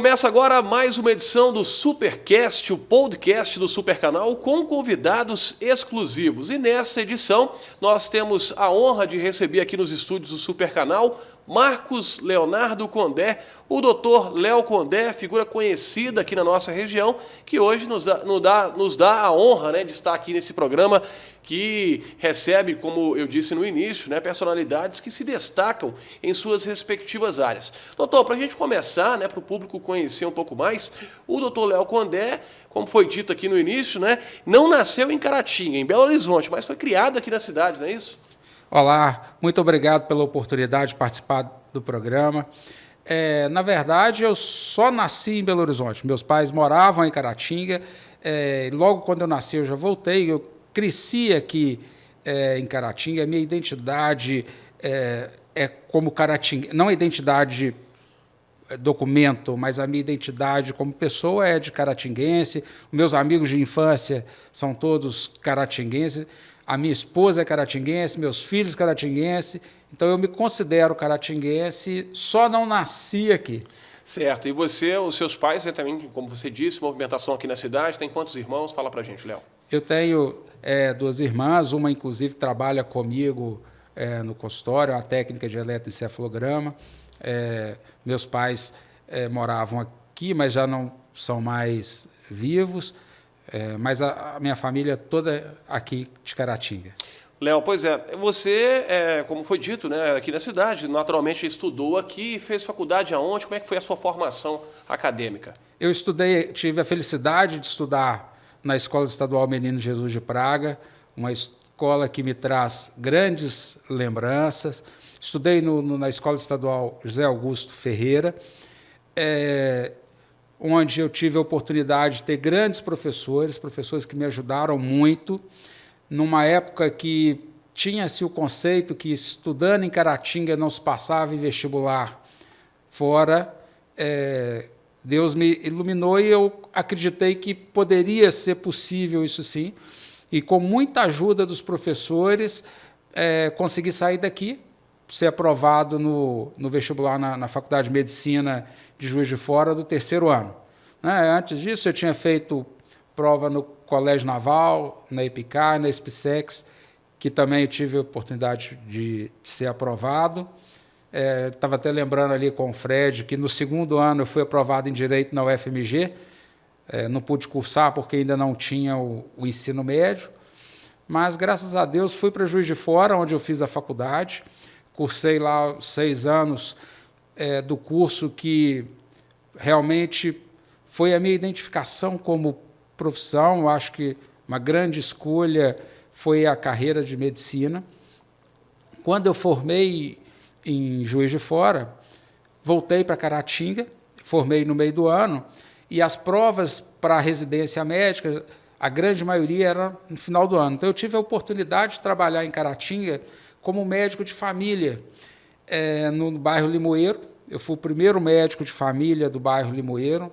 Começa agora mais uma edição do Supercast, o podcast do Supercanal, com convidados exclusivos. E nessa edição, nós temos a honra de receber aqui nos estúdios do Supercanal Marcos Leonardo Condé, o doutor Léo Condé, figura conhecida aqui na nossa região, que hoje nos dá a honra, de estar aqui nesse programa que recebe, como eu disse no início, personalidades que se destacam em suas respectivas áreas. Doutor, para a gente começar, para o público conhecer um pouco mais, o doutor Léo Condé, como foi dito aqui no início, não nasceu em Caratinga, em Belo Horizonte, mas foi criado aqui na cidade, não é isso? Olá, muito obrigado pela oportunidade de participar do programa. Na verdade, eu só nasci em Belo Horizonte. Meus pais moravam em Caratinga. Logo quando eu nasci, eu já voltei. Eu cresci aqui em Caratinga. A minha identidade é como Caratinga. Não a identidade documento, mas a minha identidade como pessoa é de caratinguense. Meus amigos de infância são todos caratinguenses. A minha esposa é caratinguense, meus filhos caratinguenses, então eu me considero caratinguense, só não nasci aqui. Certo. E você, os seus pais, também, como você disse, movimentação aqui na cidade, tem quantos irmãos? Fala pra gente, Léo. Eu tenho duas irmãs, uma inclusive trabalha comigo no consultório, uma técnica de eletroencefalograma. Meus pais moravam aqui, mas já não são mais vivos. Mas a minha família toda aqui de Caratinga. Léo, pois você, como foi dito, aqui na cidade, naturalmente estudou aqui, fez faculdade aonde? Como é que foi a sua formação acadêmica? Eu tive a felicidade de estudar na Escola Estadual Menino Jesus de Praga, uma escola que me traz grandes lembranças. Estudei na Escola Estadual José Augusto Ferreira, onde eu tive a oportunidade de ter grandes professores que me ajudaram muito, numa época que tinha-se o conceito que estudando em Caratinga não se passava em vestibular fora. Deus me iluminou e eu acreditei que poderia ser possível isso sim, e com muita ajuda dos professores consegui sair daqui, ser aprovado no vestibular na Faculdade de Medicina de Juiz de Fora do terceiro ano. Antes disso, eu tinha feito prova no Colégio Naval, na EPICAR, na SPSEX, que também eu tive a oportunidade de ser aprovado. Estava até lembrando ali com o Fred que no segundo ano eu fui aprovado em Direito na UFMG. Não pude cursar porque ainda não tinha o ensino médio, mas, graças a Deus, fui para Juiz de Fora, onde eu fiz a faculdade. Cursei lá 6 anos do curso que realmente foi a minha identificação como profissão. Eu acho que uma grande escolha foi a carreira de medicina. Quando eu formei em Juiz de Fora, voltei para Caratinga, formei no meio do ano, e as provas para a residência médica, a grande maioria era no final do ano. Então, eu tive a oportunidade de trabalhar em Caratinga como médico de família, no bairro Limoeiro. Eu fui o primeiro médico de família do bairro Limoeiro.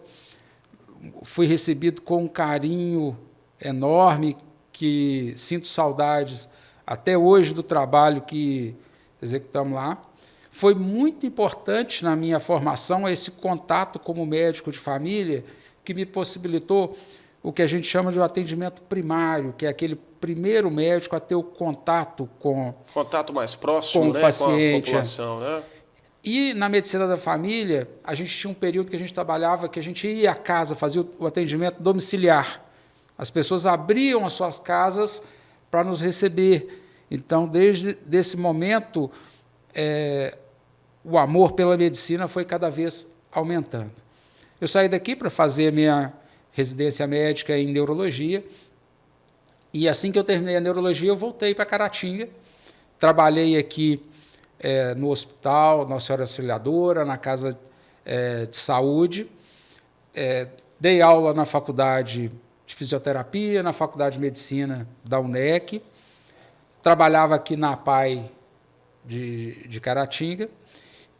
Fui recebido com um carinho enorme, que sinto saudades até hoje do trabalho que executamos lá. Foi muito importante na minha formação esse contato como médico de família, que me possibilitou o que a gente chama de um atendimento primário, que é aquele primeiro médico a ter o contato mais próximo, com o paciente. Com a população, E na medicina da família, a gente tinha um período que a gente trabalhava, que a gente ia à casa, fazia o atendimento domiciliar. As pessoas abriam as suas casas para nos receber. Então, desde esse momento, o amor pela medicina foi cada vez aumentando. Eu saí daqui para fazer a minha residência médica em neurologia, e assim que eu terminei a neurologia, eu voltei para Caratinga, trabalhei aqui no hospital, Nossa Senhora Auxiliadora, na casa de saúde, dei aula na faculdade de fisioterapia, na faculdade de medicina da UNEC, trabalhava aqui na APAI de Caratinga,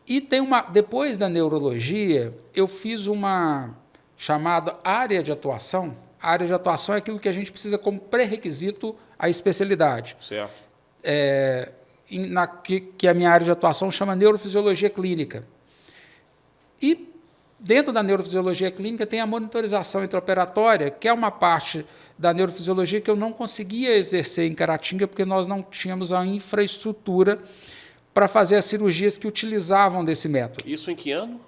e depois da neurologia, eu fiz uma chamada área de atuação. A área de atuação é aquilo que a gente precisa como pré-requisito à especialidade. Certo. Que a minha área de atuação chama neurofisiologia clínica. E Dentro da neurofisiologia clínica tem a monitorização intraoperatória, que é uma parte da neurofisiologia que eu não conseguia exercer em Caratinga, porque nós não tínhamos a infraestrutura para fazer as cirurgias que utilizavam desse método. Isso em que ano?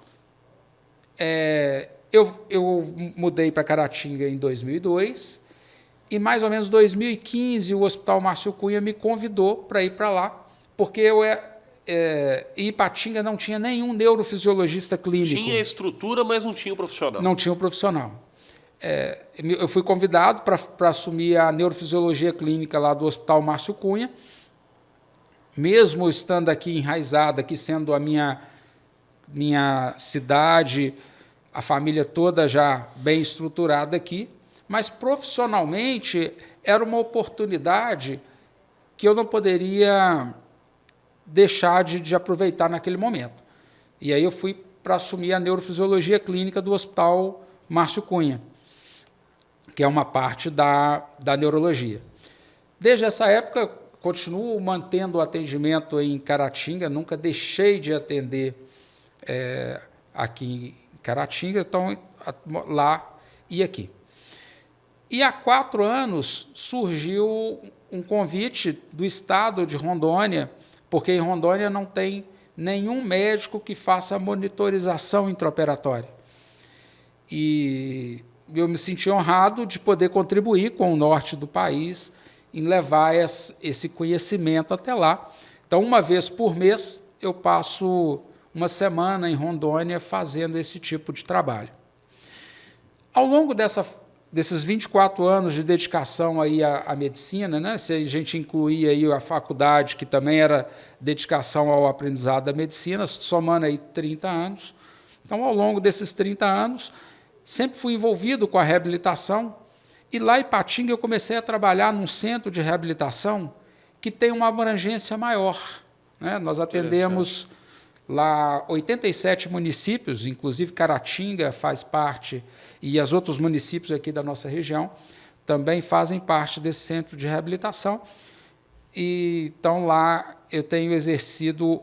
Eu mudei para Caratinga em 2002, e mais ou menos em 2015 o Hospital Márcio Cunha me convidou para ir para lá, porque em Ipatinga não tinha nenhum neurofisiologista clínico. Tinha estrutura, mas não tinha o profissional. Não tinha o profissional. Eu fui convidado para assumir a neurofisiologia clínica lá do Hospital Márcio Cunha, mesmo estando aqui enraizado, aqui sendo a minha cidade, a família toda já bem estruturada aqui, mas profissionalmente era uma oportunidade que eu não poderia deixar de aproveitar naquele momento. E aí eu fui para assumir a neurofisiologia clínica do Hospital Márcio Cunha, que é uma parte da neurologia. Desde essa época, continuo mantendo o atendimento em Caratinga, nunca deixei de atender aqui em Caratinga, então lá e aqui. E há 4 anos surgiu um convite do estado de Rondônia, porque em Rondônia não tem nenhum médico que faça monitorização intraoperatória. E eu me senti honrado de poder contribuir com o norte do país em levar esse conhecimento até lá. Então, uma vez por mês, eu passo uma semana em Rondônia fazendo esse tipo de trabalho. Ao longo desses 24 anos de dedicação aí à medicina, né, se a gente incluir aí a faculdade, que também era dedicação ao aprendizado da medicina, somando aí 30 anos. Então, ao longo desses 30 anos, sempre fui envolvido com a reabilitação, e lá em Ipatinga eu comecei a trabalhar num centro de reabilitação que tem uma abrangência maior, né? Nós atendemos lá 87 municípios, inclusive Caratinga faz parte, e os outros municípios aqui da nossa região também fazem parte desse centro de reabilitação. E, então, lá eu tenho exercido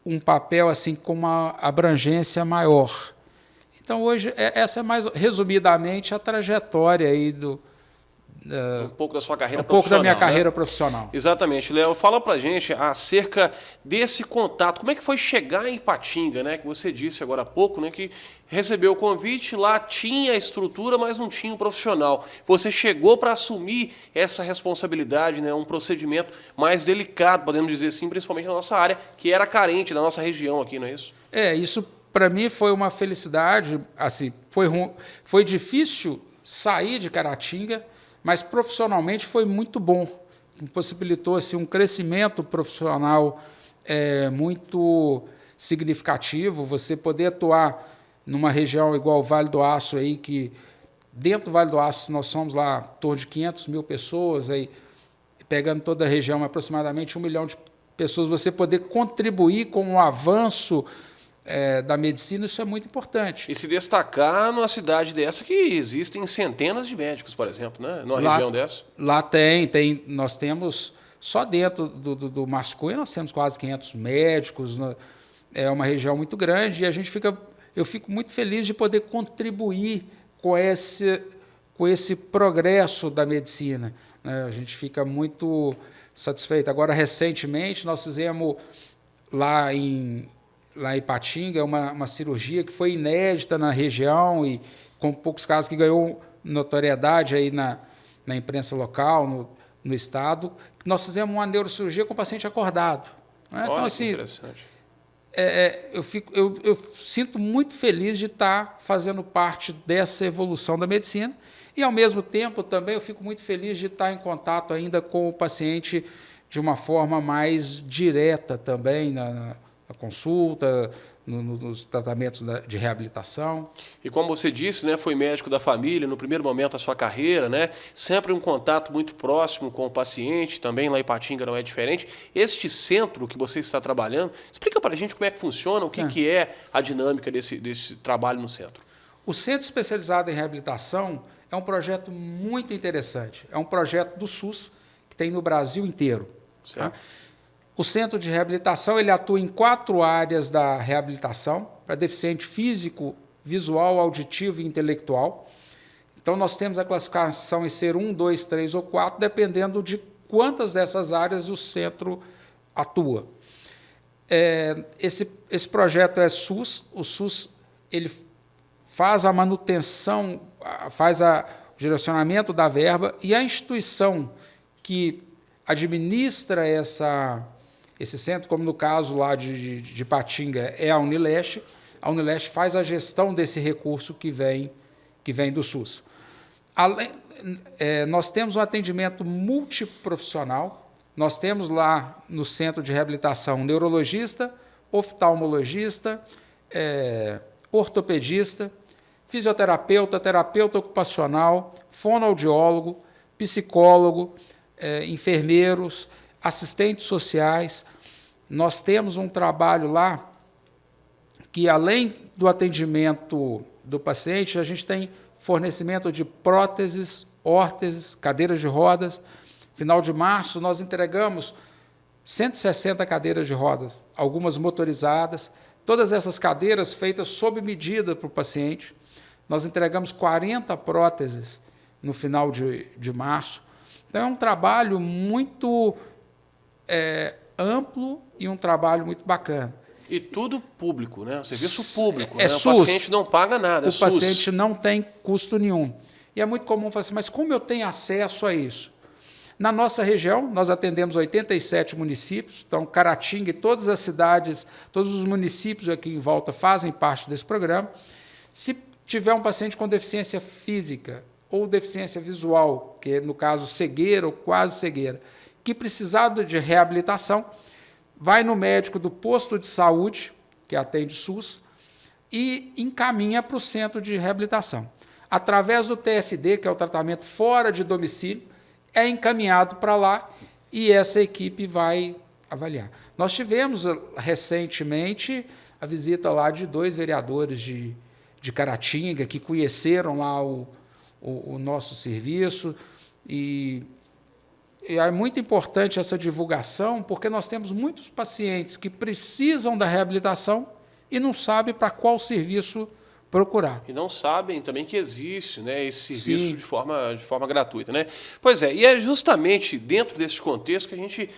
um papel assim com uma abrangência maior. Então, hoje, essa é mais resumidamente a trajetória aí um pouco da sua carreira profissional. Um pouco da minha carreira né? profissional. Exatamente. Léo, fala pra gente acerca desse contato. Como é que foi chegar em Ipatinga, né? Que você disse agora há pouco, né? Que recebeu o convite, lá tinha a estrutura, mas não tinha o profissional. Você chegou para assumir essa responsabilidade, né? Um procedimento mais delicado, podemos dizer assim, principalmente na nossa área, que era carente na nossa região aqui, não é isso? Isso para mim foi uma felicidade. Assim, foi difícil sair de Caratinga, mas profissionalmente foi muito bom. Possibilitou assim, um crescimento profissional muito significativo. Você poder atuar numa região igual o Vale do Aço, aí, que dentro do Vale do Aço nós somos lá em torno de 500 mil pessoas, aí, pegando toda a região, aproximadamente 1 milhão de pessoas, você poder contribuir com o avanço da medicina, isso é muito importante. E se destacar numa cidade dessa que existem centenas de médicos, por exemplo, né? Numa região dessa. Lá nós temos, só dentro do Márcio Cunha, nós temos quase 500 médicos, é uma região muito grande, e eu fico muito feliz de poder contribuir com esse progresso da medicina, né? A gente fica muito satisfeito. Agora, recentemente, nós fizemos lá em Ipatinga uma cirurgia que foi inédita na região e com poucos casos, que ganhou notoriedade aí na imprensa local, no estado. Nós fizemos uma neurocirurgia com o paciente acordado. Né? Olha, então, assim, interessante. Eu sinto muito feliz de estar fazendo parte dessa evolução da medicina e, ao mesmo tempo, também eu fico muito feliz de estar em contato ainda com o paciente de uma forma mais direta também, na consulta, nos tratamentos de reabilitação. E como você disse, né, foi médico da família no primeiro momento da sua carreira, né, sempre um contato muito próximo com o paciente, também lá em Ipatinga não é diferente. Este centro que você está trabalhando, explica para a gente como é que funciona, o que é a dinâmica desse trabalho no centro. O Centro Especializado em Reabilitação é um projeto muito interessante. É um projeto do SUS que tem no Brasil inteiro. Certo. Tá? O Centro de Reabilitação ele atua em 4 áreas da reabilitação. para deficiente físico, visual, auditivo e intelectual. Então, nós temos a classificação em ser 1, 2, 3 ou 4, dependendo de quantas dessas áreas o centro atua. Esse projeto é SUS. O SUS ele faz a manutenção, faz o direcionamento da verba, e a instituição que administra esse centro, como no caso lá de Patinga, é a Unileste. A Unileste faz a gestão desse recurso que vem do SUS. Nós temos um atendimento multiprofissional. Nós temos lá no centro de reabilitação neurologista, oftalmologista, ortopedista, fisioterapeuta, terapeuta ocupacional, fonoaudiólogo, psicólogo, enfermeiros, assistentes sociais. Nós temos um trabalho lá que, além do atendimento do paciente, a gente tem fornecimento de próteses, órteses, cadeiras de rodas. Final de março, nós entregamos 160 cadeiras de rodas, algumas motorizadas, todas essas cadeiras feitas sob medida para o paciente. Nós entregamos 40 próteses no final de março. Então, é um trabalho muito amplo e um trabalho muito bacana. E tudo público, né? Serviço público. É né? SUS. O paciente não paga nada, é SUS. O paciente não tem custo nenhum. E é muito comum falar assim, mas como eu tenho acesso a isso? Na nossa região, nós atendemos 87 municípios, então Caratinga e todas as cidades, todos os municípios aqui em volta fazem parte desse programa. Se tiver um paciente com deficiência física ou deficiência visual, que é, no caso, cegueira ou quase cegueira, que precisar de reabilitação, vai no médico do posto de saúde, que atende SUS, e encaminha para o centro de reabilitação. Através do TFD, que é o tratamento fora de domicílio, é encaminhado para lá e essa equipe vai avaliar. Nós tivemos, recentemente, a visita lá de 2 vereadores de Caratinga, que conheceram lá o nosso serviço, e é muito importante essa divulgação, porque nós temos muitos pacientes que precisam da reabilitação e não sabem para qual serviço procurar. E não sabem também que existe, né, esse serviço de forma gratuita. Né? Pois é, e é justamente dentro desse contexto que a gente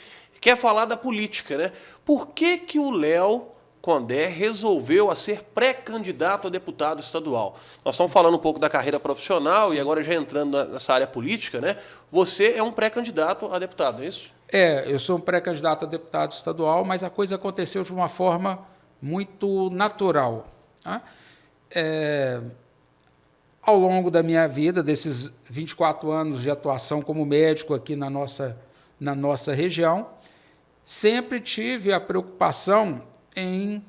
quer falar da política. Né? Por que o Léo Condé resolveu a ser pré-candidato a deputado estadual? Nós estamos falando um pouco da carreira profissional. Sim. E agora já entrando nessa área política, né? Você é um pré-candidato a deputado, é isso? Eu sou um pré-candidato a deputado estadual, mas a coisa aconteceu de uma forma muito natural. Tá? Ao longo da minha vida, desses 24 anos de atuação como médico aqui na nossa região, sempre tive a preocupação em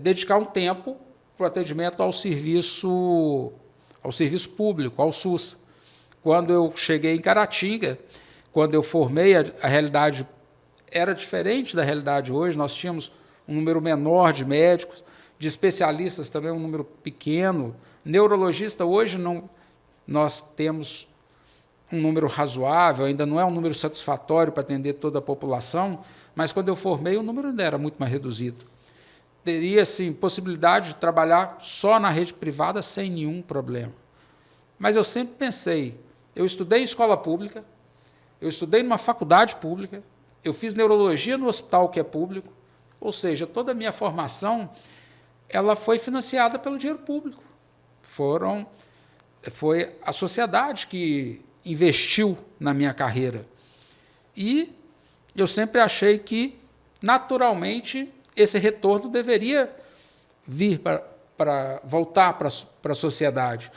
dedicar um tempo para o atendimento ao serviço público, ao SUS. Quando eu cheguei em Caratinga, quando eu formei, a realidade era diferente da realidade hoje. Nós tínhamos um número menor de médicos, de especialistas também um número pequeno. Neurologista, hoje, nós temos um número razoável, ainda não é um número satisfatório para atender toda a população, mas quando eu formei, o número ainda era muito mais reduzido. Teria, sim, possibilidade de trabalhar só na rede privada sem nenhum problema. Mas eu sempre pensei, eu estudei em escola pública, eu estudei numa faculdade pública, eu fiz neurologia no hospital que é público, ou seja, toda a minha formação ela foi financiada pelo dinheiro público. Foi a sociedade que investiu na minha carreira. E eu sempre achei que, naturalmente, esse retorno deveria vir para voltar para a sociedade.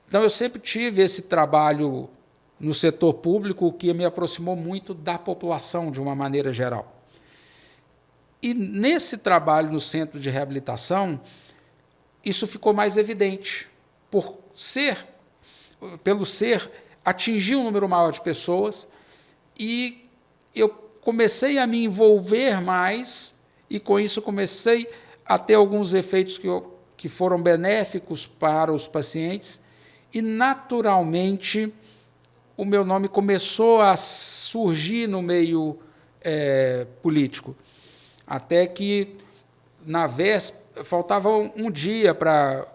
Então, eu sempre tive esse trabalho no setor público, o que me aproximou muito da população, de uma maneira geral. E, nesse trabalho no centro de reabilitação, isso ficou mais evidente, pelo ser atingir um número maior de pessoas, e eu comecei a me envolver mais, e com isso comecei a ter alguns efeitos que foram benéficos para os pacientes, e naturalmente o meu nome começou a surgir no meio político, até que faltava um dia para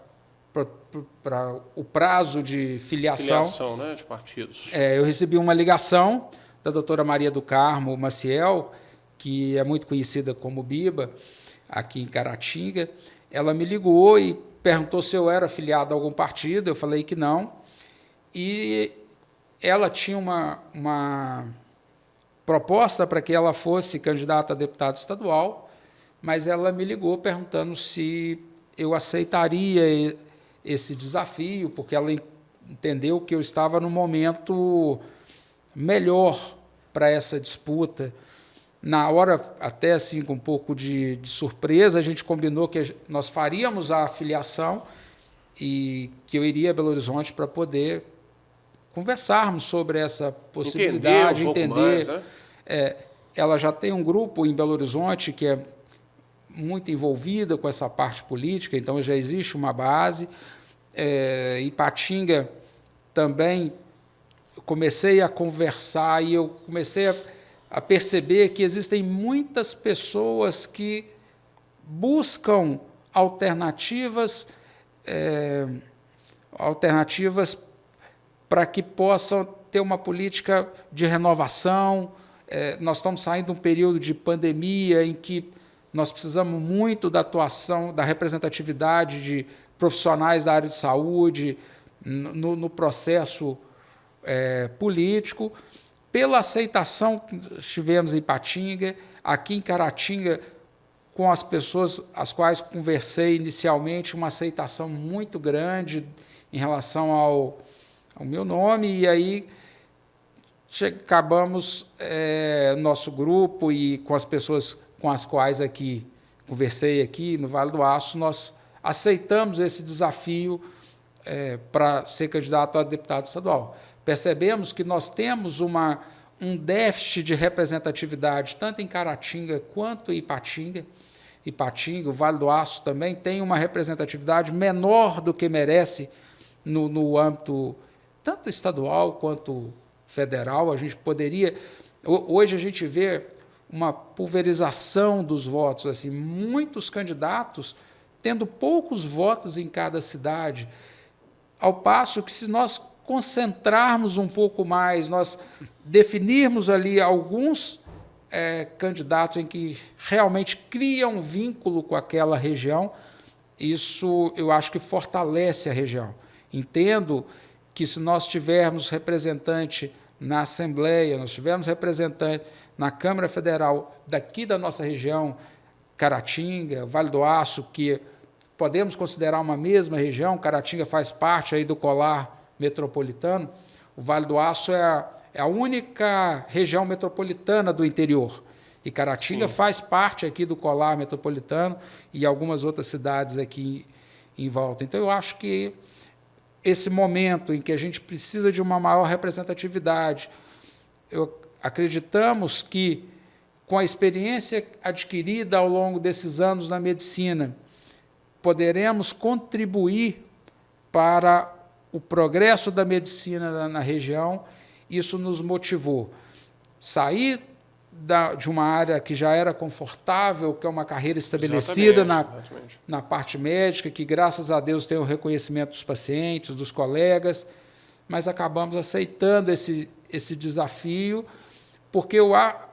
o prazo de filiação. Filiação, né, de partidos. Eu recebi uma ligação da doutora Maria do Carmo Maciel, que é muito conhecida como Biba, aqui em Caratinga. Ela me ligou e perguntou se eu era afiliado a algum partido. Eu falei que não. E ela tinha uma proposta para que ela fosse candidata a deputada estadual, mas ela me ligou perguntando se eu aceitaria esse desafio, porque ela entendeu que eu estava no momento melhor para essa disputa. Na hora, até assim, com um pouco de surpresa, a gente combinou que nós faríamos a filiação e que eu iria a Belo Horizonte para poder conversarmos sobre essa possibilidade, entender. Mais, né? Ela já tem um grupo em Belo Horizonte que é muito envolvida com essa parte política, então já existe uma base. Ipatinga também comecei a conversar e eu comecei a perceber que existem muitas pessoas que buscam alternativas para que possam ter uma política de renovação. Nós estamos saindo de um período de pandemia em que nós precisamos muito da atuação, da representatividade de profissionais da área de saúde no processo político, pela aceitação que tivemos em Ipatinga, aqui em Caratinga, com as pessoas as quais conversei inicialmente, uma aceitação muito grande em relação ao meu nome, e aí acabamos, nosso grupo e com as pessoas com as quais aqui conversei aqui no Vale do Aço, nós aceitamos esse desafio para ser candidato a deputado estadual. Percebemos que nós temos um déficit de representatividade, tanto em Caratinga quanto em Ipatinga. Ipatinga, o Vale do Aço também tem uma representatividade menor do que merece no âmbito tanto estadual quanto federal. A gente poderia... Hoje a gente vê uma pulverização dos votos, assim, muitos candidatos tendo poucos votos em cada cidade, ao passo que, se nós concentrarmos um pouco mais, nós definirmos ali alguns candidatos em que realmente criam um vínculo com aquela região, isso eu acho que fortalece a região. Entendo que, se nós tivermos representante na Assembleia, nós tivermos representante na Câmara Federal daqui da nossa região, Caratinga, Vale do Aço, que podemos considerar uma mesma região, Caratinga faz parte aí do colar metropolitano, o Vale do Aço é a única região metropolitana do interior, e Caratinga faz parte aqui do colar metropolitano e algumas outras cidades aqui em volta. Então, eu acho que esse momento em que a gente precisa de uma maior representatividade, acreditamos que, com a experiência adquirida ao longo desses anos na medicina, poderemos contribuir para o progresso da medicina na região. Isso nos motivou a sair de uma área que já era confortável, que é uma carreira estabelecida na parte médica, que, graças a Deus, tem o reconhecimento dos pacientes, dos colegas, mas acabamos aceitando esse desafio, porque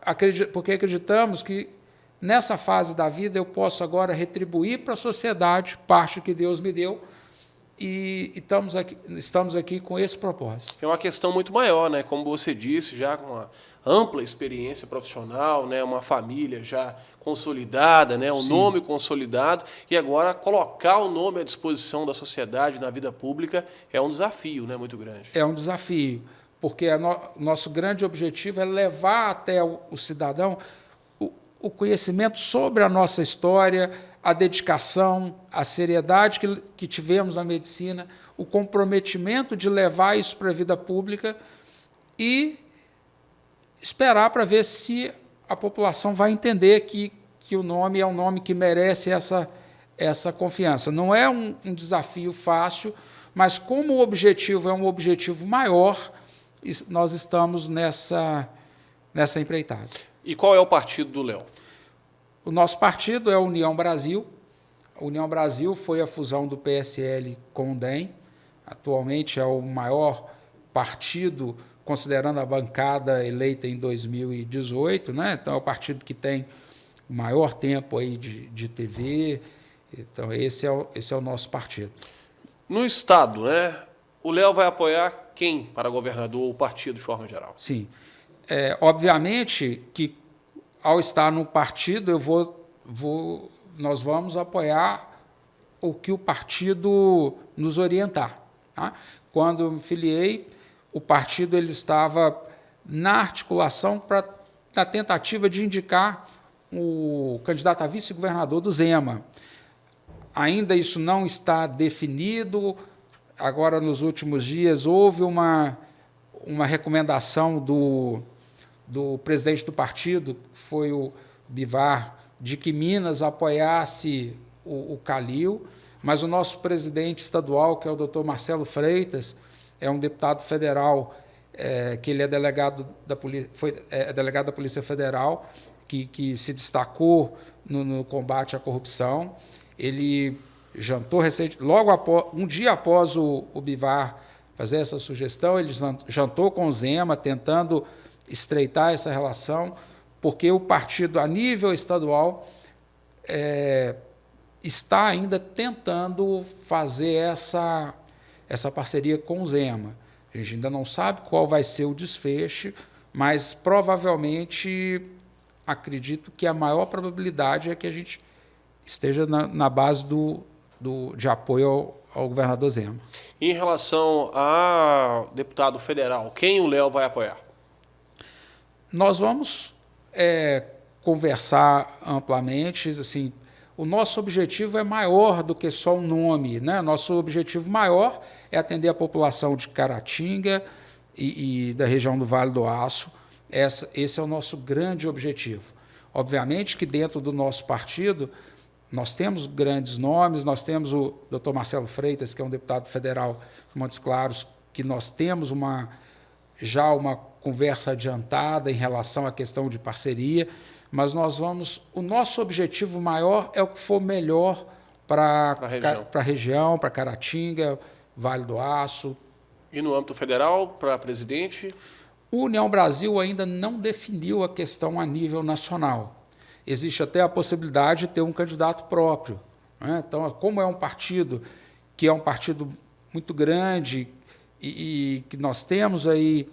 acreditamos que, nessa fase da vida, eu posso agora retribuir para a sociedade parte que Deus me deu, e estamos aqui com esse propósito. É uma questão muito maior, né? Como você disse, já com uma ampla experiência profissional, né? Uma família já consolidada, né? Um nome consolidado, e agora colocar o nome à disposição da sociedade na vida pública é um desafio, né? Muito grande. É um desafio, porque nosso grande objetivo é levar até o cidadão o conhecimento sobre a nossa história, a dedicação, a seriedade que tivemos na medicina, o comprometimento de levar isso para a vida pública e esperar para ver se a população vai entender que o nome é um nome que merece essa confiança. Não é um desafio fácil, mas, como o objetivo é um objetivo maior, nós estamos nessa empreitada. E qual é o partido do Léo? O nosso partido é a União Brasil. A União Brasil foi a fusão do PSL com o DEM. Atualmente é o maior partido, considerando a bancada eleita em 2018, né? Então é o partido que tem o maior tempo aí de TV. Então esse é o nosso partido. No Estado, né? O Léo vai apoiar quem para governador ou partido de forma geral? Sim. Obviamente que, ao estar no partido, nós vamos apoiar o que o partido nos orientar. Tá? Quando eu me filiei, o partido ele estava na articulação na tentativa de indicar o candidato a vice-governador do Zema. Ainda isso não está definido. Agora, nos últimos dias, houve uma recomendação do presidente do partido, que foi o Bivar, de que Minas apoiasse o Calil, mas o nosso presidente estadual, que é o doutor Marcelo Freitas, é um deputado federal, que ele é delegado da Polícia Federal, que se destacou no combate à corrupção. Ele jantou um dia após o Bivar fazer essa sugestão, ele jantou com o Zema, tentando estreitar essa relação, porque o partido, a nível estadual, está ainda tentando fazer essa parceria com o Zema. A gente ainda não sabe qual vai ser o desfecho, mas provavelmente acredito que a maior probabilidade é que a gente esteja na base de apoio ao governador Zema. Em relação a deputado federal, quem o Léo vai apoiar? Nós vamos conversar amplamente. Assim, o nosso objetivo é maior do que só um nome, né? Nosso objetivo maior é atender a população de Caratinga e da região do Vale do Aço. Esse é o nosso grande objetivo. Obviamente que dentro do nosso partido nós temos grandes nomes, nós temos o doutor Marcelo Freitas, que é um deputado federal de Montes Claros, que nós temos já uma conversa adiantada em relação à questão de parceria, mas o nosso objetivo maior é o que for melhor para a região, para Caratinga, Vale do Aço. E no âmbito federal, para presidente? O União Brasil ainda não definiu a questão a nível nacional. Existe até a possibilidade de ter um candidato próprio, né? Então, como é um partido que é um partido muito grande e que nós temos aí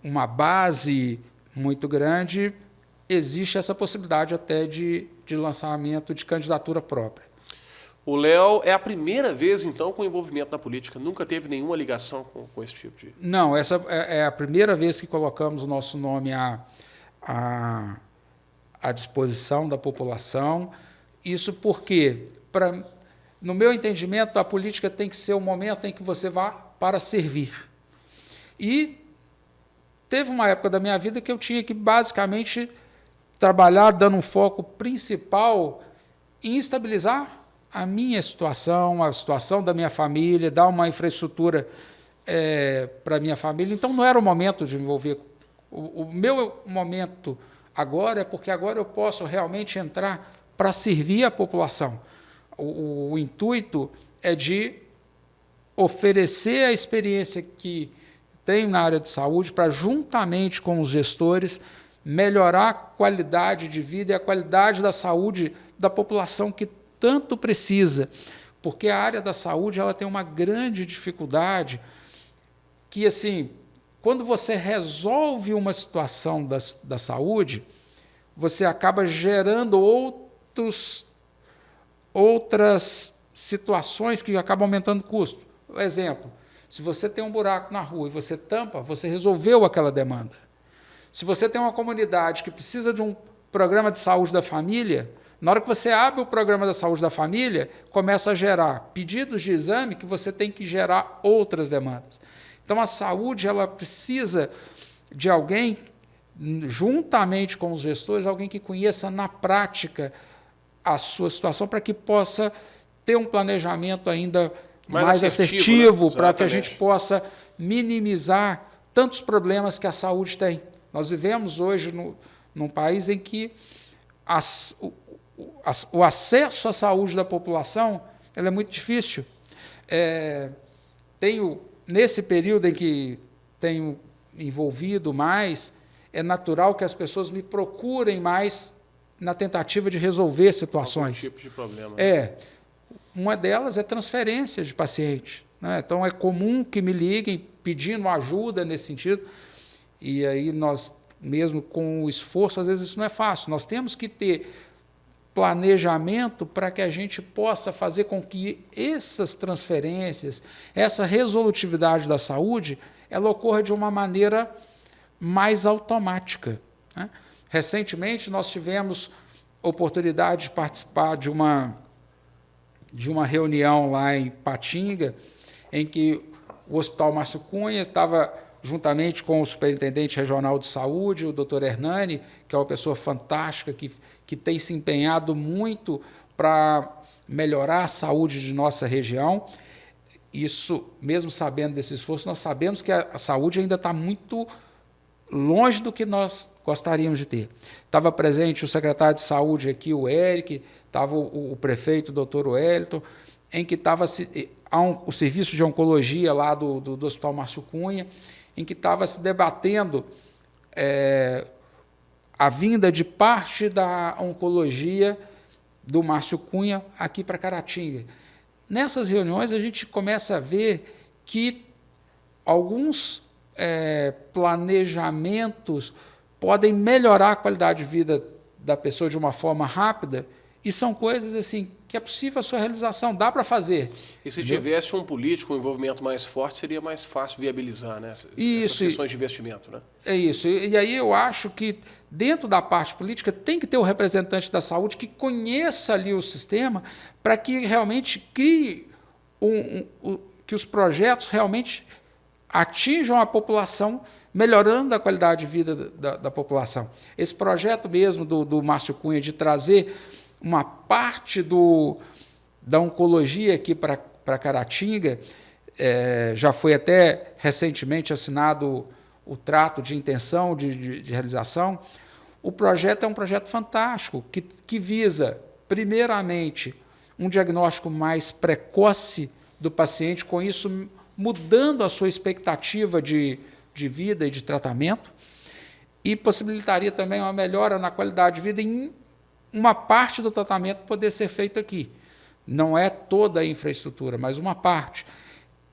uma base muito grande, existe essa possibilidade até de lançamento de candidatura própria. O Léo é a primeira vez, então, com envolvimento na política? Nunca teve nenhuma ligação com esse tipo de... Não, essa é a primeira vez que colocamos o nosso nome à disposição da população. Isso porque, no meu entendimento, a política tem que ser o momento em que você vá para servir. E teve uma época da minha vida que eu tinha que, basicamente, trabalhar dando um foco principal em estabilizar a minha situação, a situação da minha família, dar uma infraestrutura para a minha família. Então, não era o momento de me envolver. O meu momento agora é porque agora eu posso realmente entrar para servir a população. O intuito é de oferecer a experiência que tenho na área de saúde para, juntamente com os gestores, melhorar a qualidade de vida e a qualidade da saúde da população que tanto precisa, porque a área da saúde ela tem uma grande dificuldade que, assim, quando você resolve uma situação da saúde, você acaba gerando outras situações que acabam aumentando o custo. Por exemplo, se você tem um buraco na rua e você tampa, você resolveu aquela demanda. Se você tem uma comunidade que precisa de um programa de saúde da família, na hora que você abre o programa da saúde da família, começa a gerar pedidos de exame que você tem que gerar outras demandas. Então, a saúde ela precisa de alguém, juntamente com os gestores, alguém que conheça na prática a sua situação para que possa ter um planejamento ainda mais assertivo, né? Para que a gente possa minimizar tantos problemas que a saúde tem. Nós vivemos hoje num país em que o acesso à saúde da população ela é muito difícil. Nesse período em que tenho envolvido mais, é natural que as pessoas me procurem mais na tentativa de resolver situações. Algum tipo de problema. Né? Uma delas é transferência de paciente. Né? Então, é comum que me liguem pedindo ajuda nesse sentido, e aí nós, mesmo com o esforço, às vezes isso não é fácil. Nós temos que ter planejamento para que a gente possa fazer com que essas transferências, essa resolutividade da saúde, ela ocorra de uma maneira mais automática. Né? Recentemente, nós tivemos oportunidade de participar de uma reunião lá em Patinga, em que o Hospital Márcio Cunha estava juntamente com o superintendente regional de saúde, o doutor Hernani, que é uma pessoa fantástica, que tem se empenhado muito para melhorar a saúde de nossa região. Isso, mesmo sabendo desse esforço, nós sabemos que a saúde ainda está muito longe do que nós gostaríamos de ter. Estava presente o secretário de saúde aqui, o Eric, estava o prefeito, o doutor Wellington, em que estava o serviço de oncologia lá do Hospital Márcio Cunha, em que estava se debatendo a vinda de parte da oncologia do Márcio Cunha aqui para Caratinga. Nessas reuniões, a gente começa a ver que alguns planejamentos podem melhorar a qualidade de vida da pessoa de uma forma rápida, e são coisas assim que é possível a sua realização, dá para fazer. E se tivesse um político, um envolvimento mais forte, seria mais fácil viabilizar, né? Essas questões de investimento, né? É isso. E aí eu acho que dentro da parte política tem que ter o representante da saúde que conheça ali o sistema para que realmente crie que os projetos realmente atinjam a população, melhorando a qualidade de vida da população. Esse projeto mesmo do Márcio Cunha de trazer uma parte da oncologia aqui para Caratinga, já foi até recentemente assinado o trato de intenção de realização. O projeto é um projeto fantástico, que visa, primeiramente, um diagnóstico mais precoce do paciente, com isso mudando a sua expectativa de vida e de tratamento, e possibilitaria também uma melhora na qualidade de vida em uma parte do tratamento poder ser feito aqui. Não é toda a infraestrutura, mas uma parte.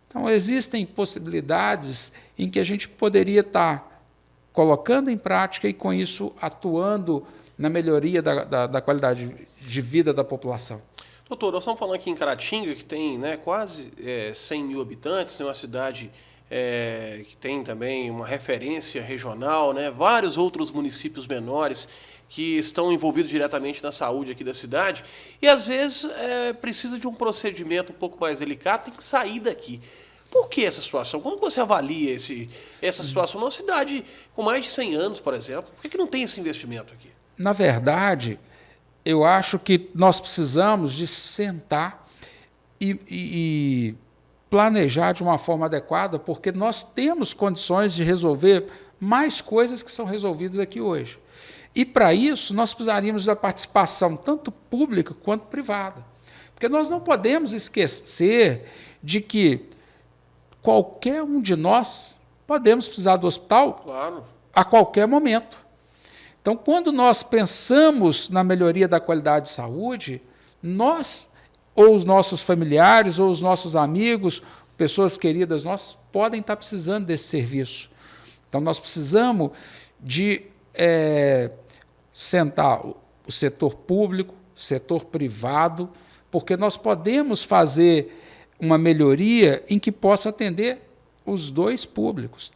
Então, existem possibilidades em que a gente poderia estar colocando em prática e, com isso, atuando na melhoria da qualidade de vida da população. Doutor, nós estamos falando aqui em Caratinga, que tem, né, quase 100 mil habitantes, né, uma cidade que tem também uma referência regional, né, vários outros municípios menores que estão envolvidos diretamente na saúde aqui da cidade, e às vezes precisa de um procedimento um pouco mais delicado, tem que sair daqui. Por que essa situação? Como você avalia essa situação numa cidade com mais de 100 anos, por exemplo? Por que não tem esse investimento aqui? Na verdade, eu acho que nós precisamos de sentar e planejar de uma forma adequada, porque nós temos condições de resolver mais coisas que são resolvidas aqui hoje. E, para isso, nós precisaríamos da participação tanto pública quanto privada. Porque nós não podemos esquecer de que qualquer um de nós podemos precisar do hospital, claro, a qualquer momento. Então, quando nós pensamos na melhoria da qualidade de saúde, nós, ou os nossos familiares, ou os nossos amigos, pessoas queridas, nós podem estar precisando desse serviço. Então, nós precisamos de sentar o setor público, o setor privado, porque nós podemos fazer uma melhoria em que possa atender os dois públicos.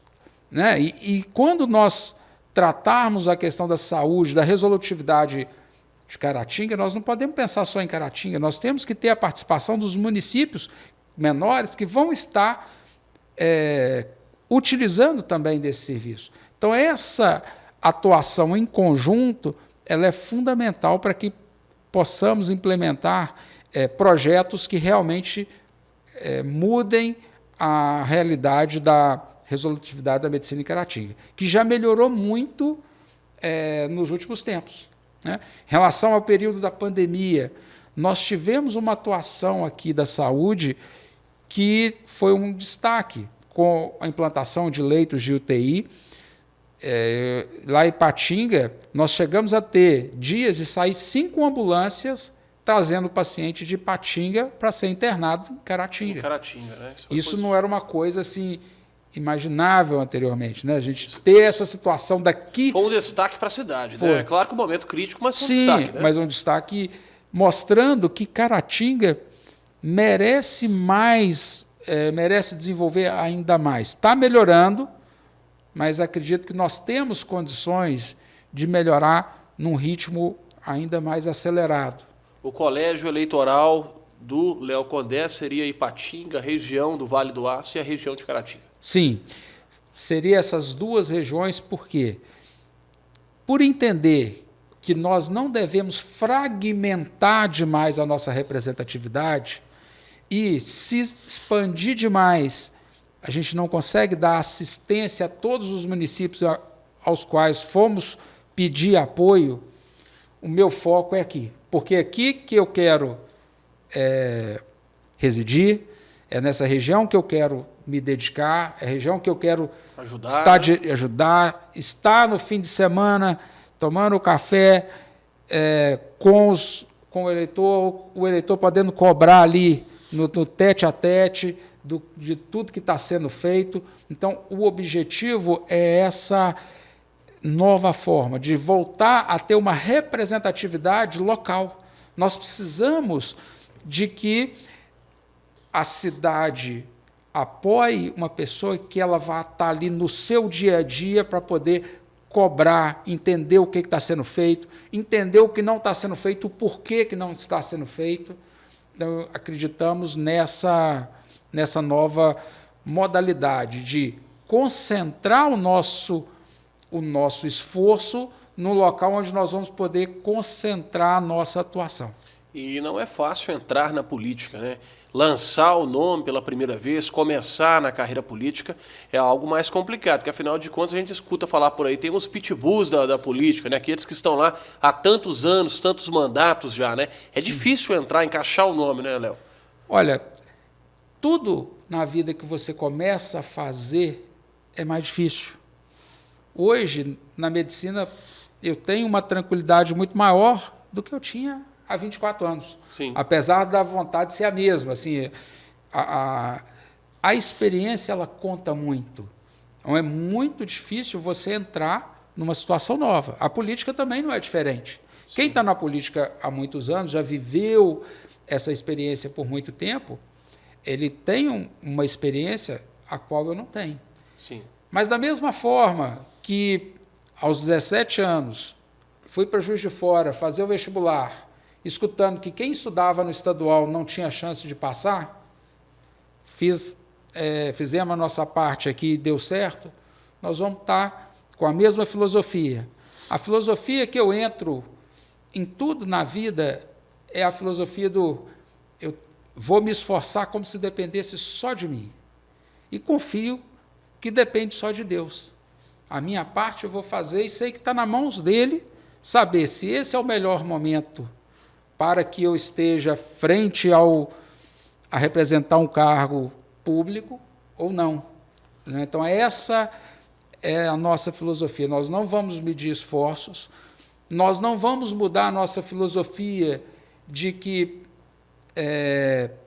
Né? E quando nós tratarmos a questão da saúde, da resolutividade de Caratinga, nós não podemos pensar só em Caratinga, nós temos que ter a participação dos municípios menores que vão estar utilizando também desse serviço. Então, essa atuação em conjunto ela é fundamental para que possamos implementar projetos que realmente mudem a realidade da resolutividade da medicina em Caratinga, que já melhorou muito nos últimos tempos. né? Em relação ao período da pandemia, nós tivemos uma atuação aqui da saúde que foi um destaque, com a implantação de leitos de UTI. Lá em Ipatinga, nós chegamos a ter dias de sair 5 ambulâncias trazendo o paciente de Ipatinga para ser internado em Caratinga. Em Caratinga, né? Isso não era uma coisa assim imaginável anteriormente, né? A gente ter essa situação daqui... Foi um destaque para a cidade, né? É claro que um momento crítico, mas foi um Sim, destaque, né? mas um destaque mostrando que Caratinga merece mais, merece desenvolver ainda mais. Está melhorando, mas acredito que nós temos condições de melhorar num ritmo ainda mais acelerado. O colégio eleitoral do Léo Condé seria Ipatinga, a região do Vale do Aço e a região de Caratinga. Sim, seria essas duas regiões, por quê? Por entender que nós não devemos fragmentar demais a nossa representatividade e se expandir demais, a gente não consegue dar assistência a todos os municípios aos quais fomos pedir apoio. O meu foco é aqui, porque é aqui que eu quero residir, é nessa região que eu quero me dedicar, é a região que eu quero ajudar, estar no fim de semana tomando café com o eleitor podendo cobrar ali no tete a tete de tudo que está sendo feito. Então, o objetivo é essa nova forma de voltar a ter uma representatividade local. Nós precisamos de que a cidade apoie uma pessoa que ela vá estar ali no seu dia a dia para poder cobrar, entender o que está sendo feito, entender o que não está sendo feito, o porquê que não está sendo feito. Então, acreditamos nessa nova modalidade de concentrar o nosso esforço no local onde nós vamos poder concentrar a nossa atuação. E não é fácil entrar na política, né? Lançar o nome pela primeira vez, começar na carreira política é algo mais complicado, porque afinal de contas a gente escuta falar por aí, tem os pitbulls da política, né? Aqueles que estão lá há tantos anos, tantos mandatos já, né? É difícil entrar, encaixar o nome, né, Léo? Olha, tudo na vida que você começa a fazer é mais difícil. Hoje, na medicina, eu tenho uma tranquilidade muito maior do que eu tinha há 24 anos. Sim. Apesar da vontade ser a mesma. Assim, a experiência ela conta muito. Então, é muito difícil você entrar numa situação nova. A política também não é diferente. Sim. Quem está na política há muitos anos, já viveu essa experiência por muito tempo, ele tem uma experiência a qual eu não tenho. Sim. Mas, da mesma forma que, aos 17 anos, fui para Juiz de Fora fazer o vestibular, escutando que quem estudava no estadual não tinha chance de passar, fizemos a nossa parte aqui e deu certo, nós vamos estar com a mesma filosofia. A filosofia que eu entro em tudo na vida é a filosofia do eu vou me esforçar como se dependesse só de mim. E confio que depende só de Deus. A minha parte eu vou fazer e sei que está nas mãos dele saber se esse é o melhor momento para que eu esteja frente a representar um cargo público ou não. Então, essa é a nossa filosofia. Nós não vamos medir esforços, nós não vamos mudar a nossa filosofia de que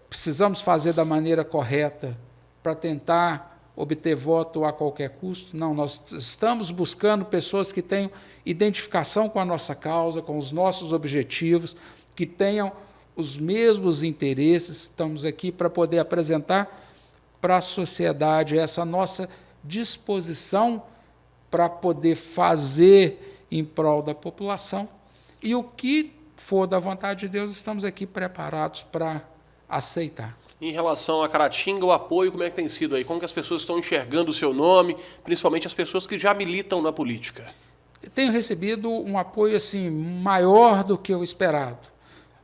precisamos fazer da maneira correta para tentar obter voto a qualquer custo. Não, nós estamos buscando pessoas que tenham identificação com a nossa causa, com os nossos objetivos, que tenham os mesmos interesses. Estamos aqui para poder apresentar para a sociedade essa nossa disposição para poder fazer em prol da população. E o que for da vontade de Deus, estamos aqui preparados para aceitar. Em relação a Caratinga, o apoio, como é que tem sido aí? Como que as pessoas estão enxergando o seu nome, principalmente as pessoas que já militam na política? Eu tenho recebido um apoio assim, maior do que o esperado.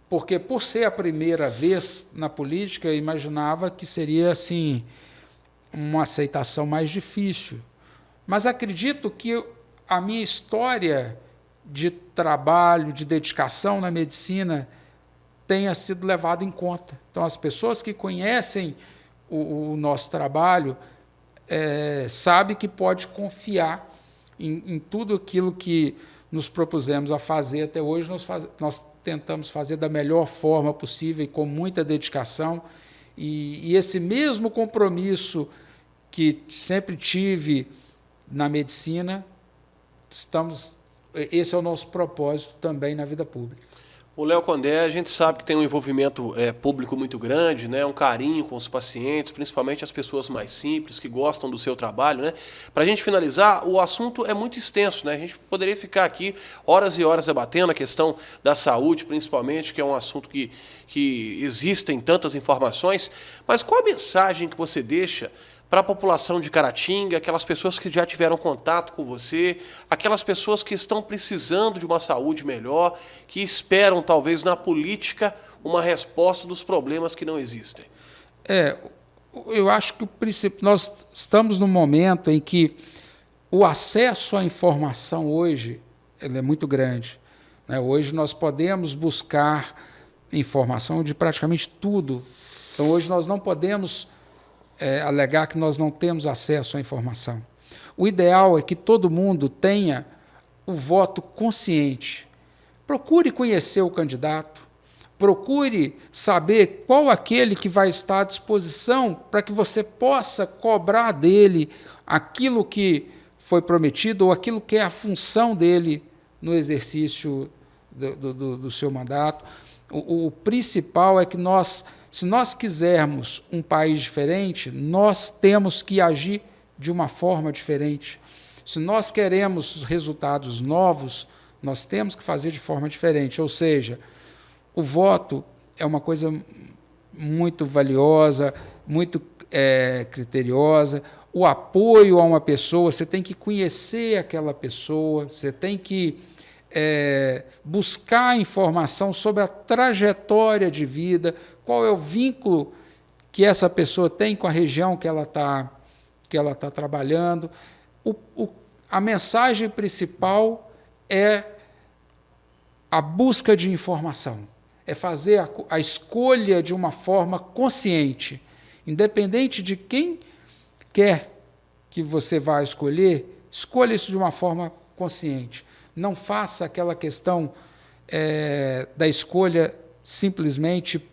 Porque, por ser a primeira vez na política, eu imaginava que seria assim, uma aceitação mais difícil. Mas acredito que a minha história de trabalho, de dedicação na medicina tenha sido levado em conta. Então, as pessoas que conhecem o nosso trabalho sabem que pode confiar em tudo aquilo que nos propusemos a fazer até hoje. Nós tentamos fazer da melhor forma possível e com muita dedicação. E esse mesmo compromisso que sempre tive na medicina, esse é o nosso propósito também na vida pública. O Léo Condé, a gente sabe que tem um envolvimento público muito grande, né? Um carinho com os pacientes, principalmente as pessoas mais simples, que gostam do seu trabalho, né? Para a gente finalizar, o assunto é muito extenso, né? A gente poderia ficar aqui horas e horas debatendo a questão da saúde, principalmente, que é um assunto que existem tantas informações, mas qual a mensagem que você deixa para a população de Caratinga, aquelas pessoas que já tiveram contato com você, aquelas pessoas que estão precisando de uma saúde melhor, que esperam, talvez, na política, uma resposta dos problemas que não existem? Eu acho que nós estamos num momento em que o acesso à informação hoje ele é muito grande, né? Hoje nós podemos buscar informação de praticamente tudo. Então, hoje nós não podemos alegar que nós não temos acesso à informação. O ideal é que todo mundo tenha o voto consciente. Procure conhecer o candidato, procure saber qual aquele que vai estar à disposição para que você possa cobrar dele aquilo que foi prometido ou aquilo que é a função dele no exercício do seu mandato. O principal é que se nós quisermos um país diferente, nós temos que agir de uma forma diferente. Se nós queremos resultados novos, nós temos que fazer de forma diferente. Ou seja, o voto é uma coisa muito valiosa, muito criteriosa. O apoio a uma pessoa, você tem que conhecer aquela pessoa, você tem que buscar informação sobre a trajetória de vida, qual é o vínculo que essa pessoa tem com a região que ela tá trabalhando. A mensagem principal é a busca de informação, é fazer a escolha de uma forma consciente, independente de quem quer que você vá escolher, escolha isso de uma forma consciente. Não faça aquela questão da escolha simplesmente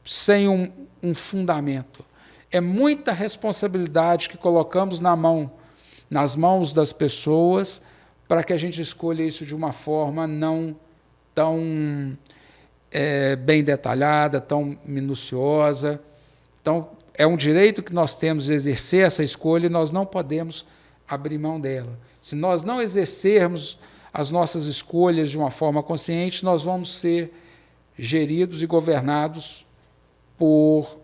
sem um fundamento. É muita responsabilidade que colocamos nas mãos das pessoas para que a gente escolha isso de uma forma não tão bem detalhada, tão minuciosa. Então, é um direito que nós temos de exercer essa escolha e nós não podemos abrir mão dela. Se nós não exercermos as nossas escolhas de uma forma consciente, nós vamos ser geridos e governados por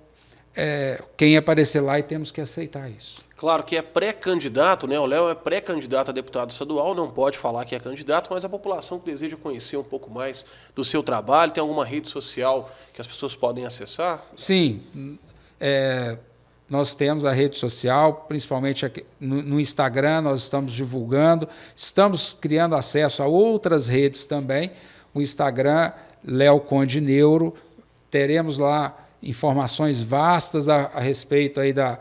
quem aparecer lá e temos que aceitar isso. Claro que é pré-candidato, né? O Léo é pré-candidato a deputado estadual, não pode falar que é candidato, mas a população que deseja conhecer um pouco mais do seu trabalho, tem alguma rede social que as pessoas podem acessar? Sim, nós temos a rede social, principalmente aqui no Instagram, nós estamos divulgando, estamos criando acesso a outras redes também. O Instagram, Léo Conde Neuro, teremos lá informações vastas a respeito aí da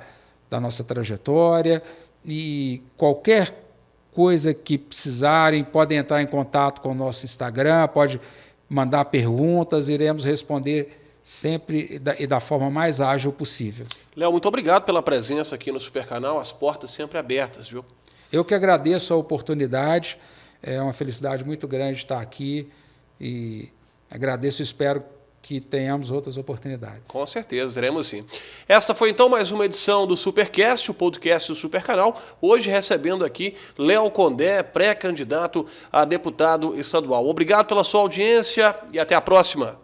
nossa trajetória, e qualquer coisa que precisarem, podem entrar em contato com o nosso Instagram, pode mandar perguntas, iremos responder sempre e da forma mais ágil possível. Léo, muito obrigado pela presença aqui no Supercanal, as portas sempre abertas, viu? Eu que agradeço a oportunidade, é uma felicidade muito grande estar aqui e agradeço e espero que tenhamos outras oportunidades. Com certeza, teremos sim. Esta foi então mais uma edição do Supercast, o podcast do Supercanal, hoje recebendo aqui Léo Condé, pré-candidato a deputado estadual. Obrigado pela sua audiência e até a próxima.